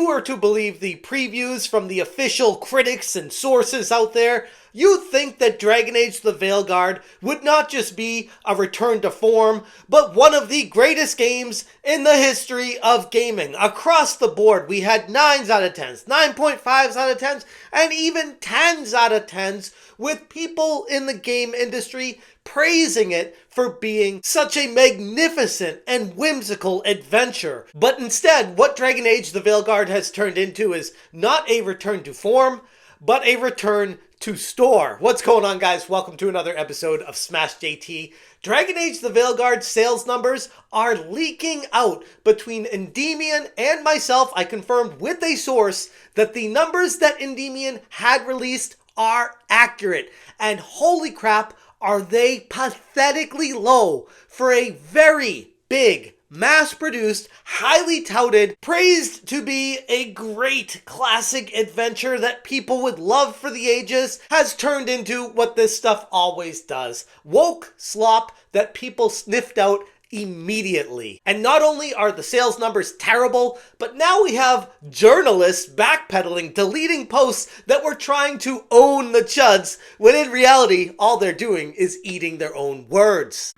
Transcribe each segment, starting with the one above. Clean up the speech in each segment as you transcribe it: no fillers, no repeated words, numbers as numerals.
you were to believe the previews from the official critics and sources out there, you'd think that Dragon Age the Veilguard would not just be a return to form, but one of the greatest games in the history of gaming. Across the board, we had 9s out of 10s, 9.5s out of 10s, and even 10s out of 10s, with people in the game industry praising it for being such a magnificent and whimsical adventure. But instead, what Dragon Age the Veilguard has turned into is not a return to form, but a return to store. What's going on, guys? Welcome to another episode of Smash JT. Dragon Age the Veilguard sales numbers are leaking out between Endymion and myself. I confirmed with a source that the numbers that Endymion had released are accurate. And holy crap, are they pathetically low for a very big, mass-produced, highly touted, praised to be a great classic adventure that people would love for the ages, has turned into what this stuff always does. Woke slop that people sniffed out immediately. And not only are the sales numbers terrible, but now we have journalists backpedaling, deleting posts that were trying to own the chuds, when in reality, all they're doing is eating their own words.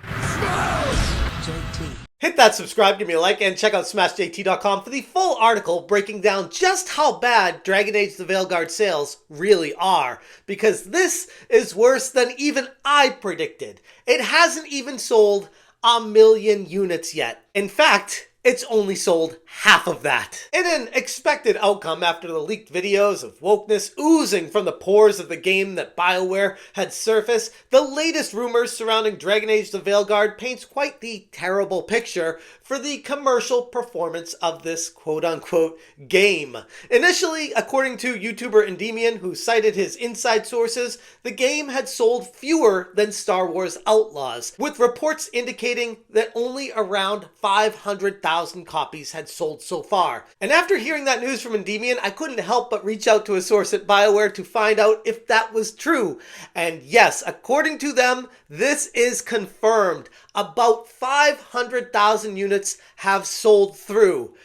Hit that subscribe, give me a like, and check out SmashJT.com for the full article breaking down just how bad Dragon Age the Veilguard sales really are. Because this is worse than even I predicted. It hasn't even sold 1 million units yet. In fact, it's only sold half of that. In an expected outcome after the leaked videos of wokeness oozing from the pores of the game that BioWare had surfaced, the latest rumors surrounding Dragon Age the Veilguard paints quite the terrible picture for the commercial performance of this quote-unquote game. Initially, according to YouTuber Endymion, who cited his inside sources, the game had sold fewer than Star Wars Outlaws, with reports indicating that only around 500,000 copies had sold so far. And after hearing that news from Endymion, I couldn't help but reach out to a source at BioWare to find out if that was true. And yes, according to them, this is confirmed. About 500,000 units have sold through.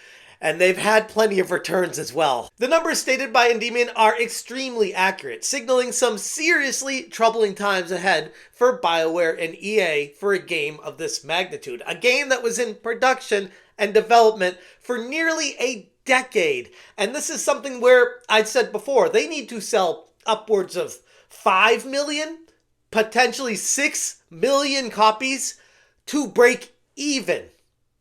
And they've had plenty of returns as well. The numbers stated by Endymion are extremely accurate, signaling some seriously troubling times ahead for BioWare and EA for a game of this magnitude. A game that was in production and development for nearly a decade. And this is something where, I'd said before, they need to sell upwards of 5 million, potentially 6 million copies to break even.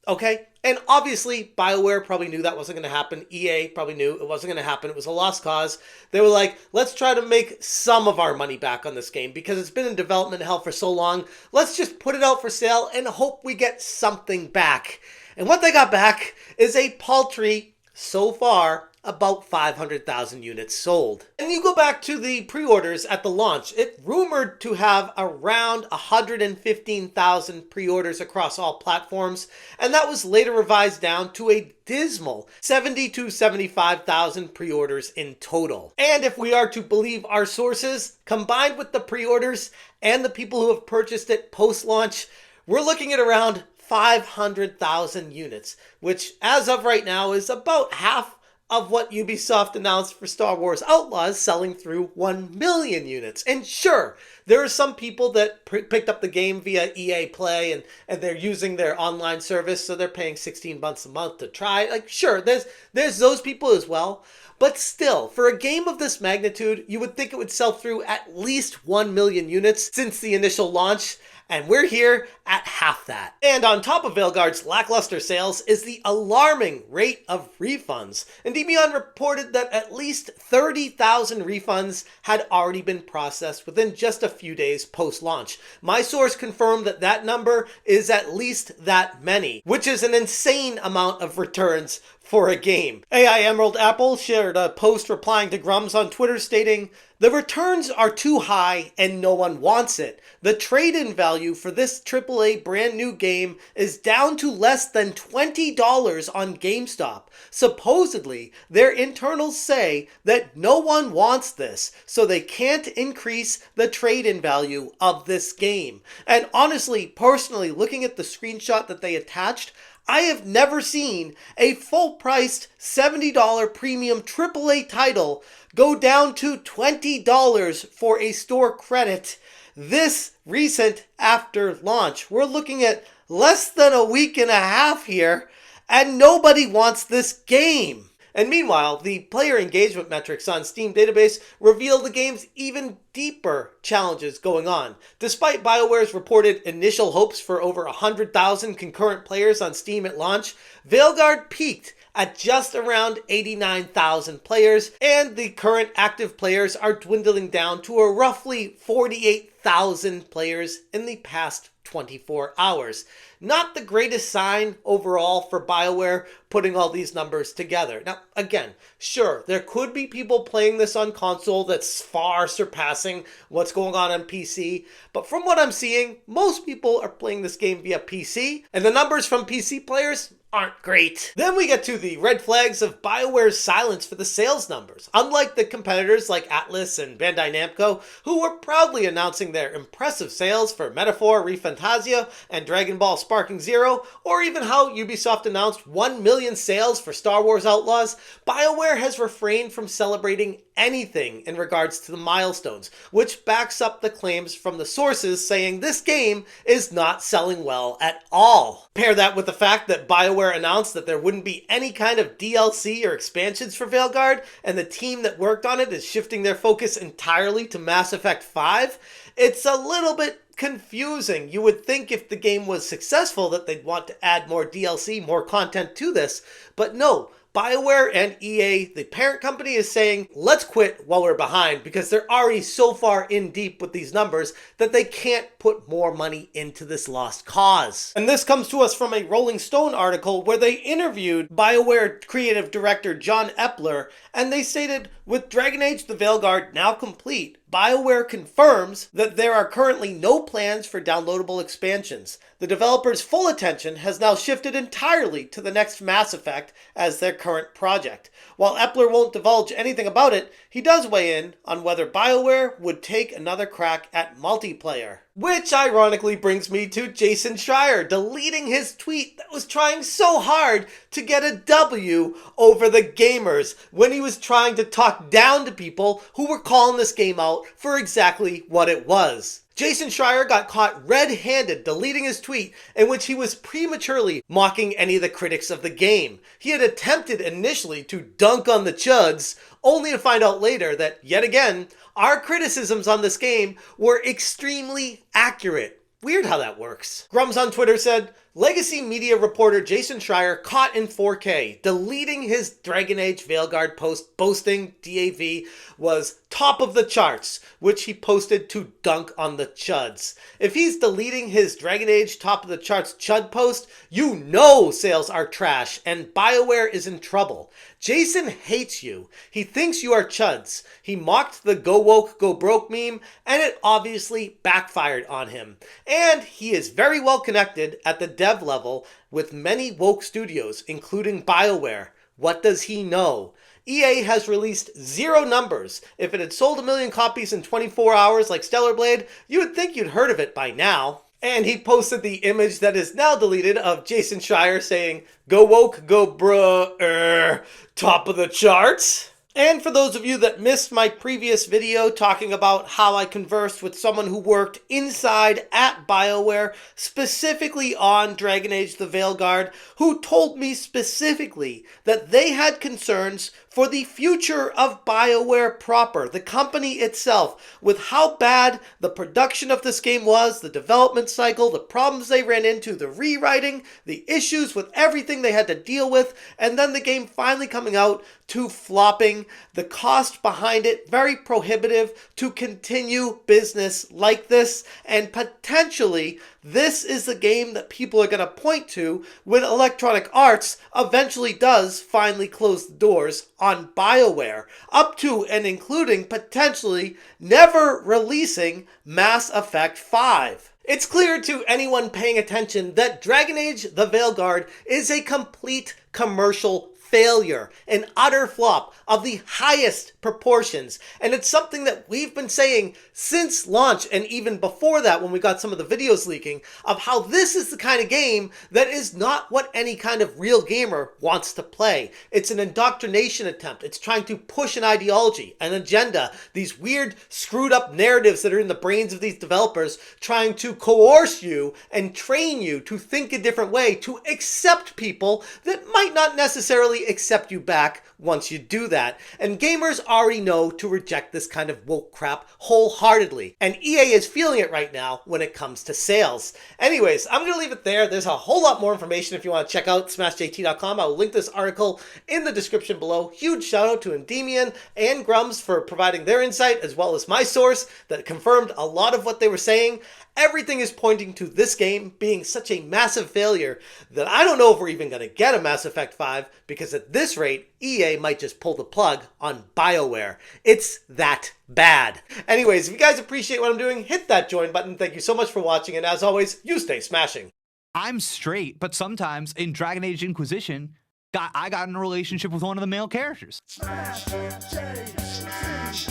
Okay? And obviously, BioWare probably knew that wasn't going to happen. EA probably knew it wasn't going to happen. It was a lost cause. They were like, let's try to make some of our money back on this game because it's been in development hell for so long. Let's just put it out for sale and hope we get something back. And what they got back is a paltry, so far, about 500,000 units sold. And you go back to the pre-orders at the launch, it rumored to have around 115,000 pre-orders across all platforms, and that was later revised down to a dismal 70 to 75,000 pre-orders in total. And if we are to believe our sources, combined with the pre-orders and the people who have purchased it post-launch, we're looking at around 500,000 units, which as of right now is about half of what Ubisoft announced for Star Wars Outlaws, selling through 1 million units. And sure, there are some people that picked up the game via EA Play and they're using their online service, so they're paying $16 a month to try. Like, sure, there's those people as well. But still, for a game of this magnitude, you would think it would sell through at least 1 million units since the initial launch. And we're here at half that. And on top of Veilguard's lackluster sales is the alarming rate of refunds. Endymion reported that at least 30,000 refunds had already been processed within just a few days post-launch. My source confirmed that that number is at least that many, which is an insane amount of returns for a game. AI Emerald Apple shared a post replying to Grums on Twitter stating, "The returns are too high and no one wants it. The trade-in value for this AAA brand new game is down to less than $20 on GameStop. Supposedly, their internals say that no one wants this, so they can't increase the trade-in value of this game." And honestly, personally, looking at the screenshot that they attached, I have never seen a full-priced $70 premium AAA title go down to $20 for a store credit this recent after launch. We're looking at less than a week and a half here, and nobody wants this game. And meanwhile, the player engagement metrics on Steam database reveal the game's even deeper challenges going on. Despite BioWare's reported initial hopes for over 100,000 concurrent players on Steam at launch, Veilguard peaked at just around 89,000 players, and the current active players are dwindling down to a roughly 48,000 players in the past 24 hours. Not the greatest sign overall for BioWare putting all these numbers together. Now, again, sure, there could be people playing this on console that's far surpassing what's going on PC, but from what I'm seeing, most people are playing this game via PC, and the numbers from PC players aren't great. Then we get to the red flags of BioWare's silence for the sales numbers. Unlike the competitors like Atlas and Bandai Namco, who were proudly announcing their impressive sales for Metaphor, ReFantazio, and Dragon Ball Sparking Zero, or even how Ubisoft announced 1 million sales for Star Wars Outlaws, BioWare has refrained from celebrating anything in regards to the milestones, which backs up the claims from the sources saying this game is not selling well at all. Pair that with the fact that BioWare announced that there wouldn't be any kind of DLC or expansions for Veilguard, and the team that worked on it is shifting their focus entirely to Mass Effect 5, it's a little bit confusing. You would think if the game was successful that they'd want to add more DLC, more content to this, but no. BioWare and EA, the parent company, is saying, let's quit while we're behind, because they're already so far in deep with these numbers that they can't put more money into this lost cause. And this comes to us from a Rolling Stone article where they interviewed BioWare creative director John Epler, and they stated, with Dragon Age the Veilguard now complete, BioWare confirms that there are currently no plans for downloadable expansions. The developer's full attention has now shifted entirely to the next Mass Effect as their current project. While Epler won't divulge anything about it, he does weigh in on whether BioWare would take another crack at multiplayer. Which ironically brings me to Jason Schreier deleting his tweet that was trying so hard to get a W over the gamers when he was trying to talk down to people who were calling this game out for exactly what it was. Jason Schreier got caught red-handed deleting his tweet in which he was prematurely mocking any of the critics of the game. He had attempted initially to dunk on the chuds, only to find out later that, yet again, our criticisms on this game were extremely accurate. Weird how that works. Grums on Twitter said, Legacy media reporter Jason Schreier caught in 4K, deleting his Dragon Age Veilguard post boasting DAV was top of the charts, which he posted to dunk on the chuds. If he's deleting his Dragon Age top of the charts chud post, you know sales are trash and BioWare is in trouble. Jason hates you. He thinks you are chuds. He mocked the go woke, go broke meme, and it obviously backfired on him. And he is very well connected at the dev level with many woke studios, including BioWare. What does he know? EA has released zero numbers. If it had sold 1 million copies in 24 hours like Stellar Blade, you would think you'd heard of it by now. And he posted the image that is now deleted of Jason Schreier saying, go woke, go bruh, top of the charts. And for those of you that missed my previous video talking about how I conversed with someone who worked inside at BioWare, specifically on Dragon Age the Veilguard, who told me specifically that they had concerns for the future of BioWare proper, the company itself, with how bad the production of this game was, the development cycle, the problems they ran into, the rewriting, the issues with everything they had to deal with, and then the game finally coming out to flopping, the cost behind it very prohibitive to continue business like this, and potentially this is the game that people are going to point to when Electronic Arts eventually does finally close the doors on BioWare, up to and including potentially never releasing Mass Effect 5. It's clear to anyone paying attention that Dragon Age the Veilguard is a complete commercial failure, an utter flop of the highest proportions. And it's something that we've been saying since launch, and even before that when we got some of the videos leaking, of how this is the kind of game that is not what any kind of real gamer wants to play. It's an indoctrination attempt. It's trying to push an ideology, an agenda, these weird screwed up narratives that are in the brains of these developers, trying to coerce you and train you to think a different way, to accept people that might not necessarily accept you back once you do that. And gamers already know to reject this kind of woke crap wholeheartedly. And EA is feeling it right now when it comes to sales. Anyways, I'm going to leave it there. There's a whole lot more information if you want to check out smashjt.com. I will link this article in the description below. Huge shout out to Endymion and Grums for providing their insight, as well as my source that confirmed a lot of what they were saying. Everything is pointing to this game being such a massive failure that I don't know if we're even going to get a Mass Effect 5, because at this rate, EA might just pull the plug on BioWare. It's that bad. Anyways, if you guys appreciate what I'm doing, hit that join button. Thank you so much for watching, and as always, you stay smashing. I'm straight, but sometimes in Dragon Age Inquisition, I got in a relationship with one of the male characters. Smash, Smash,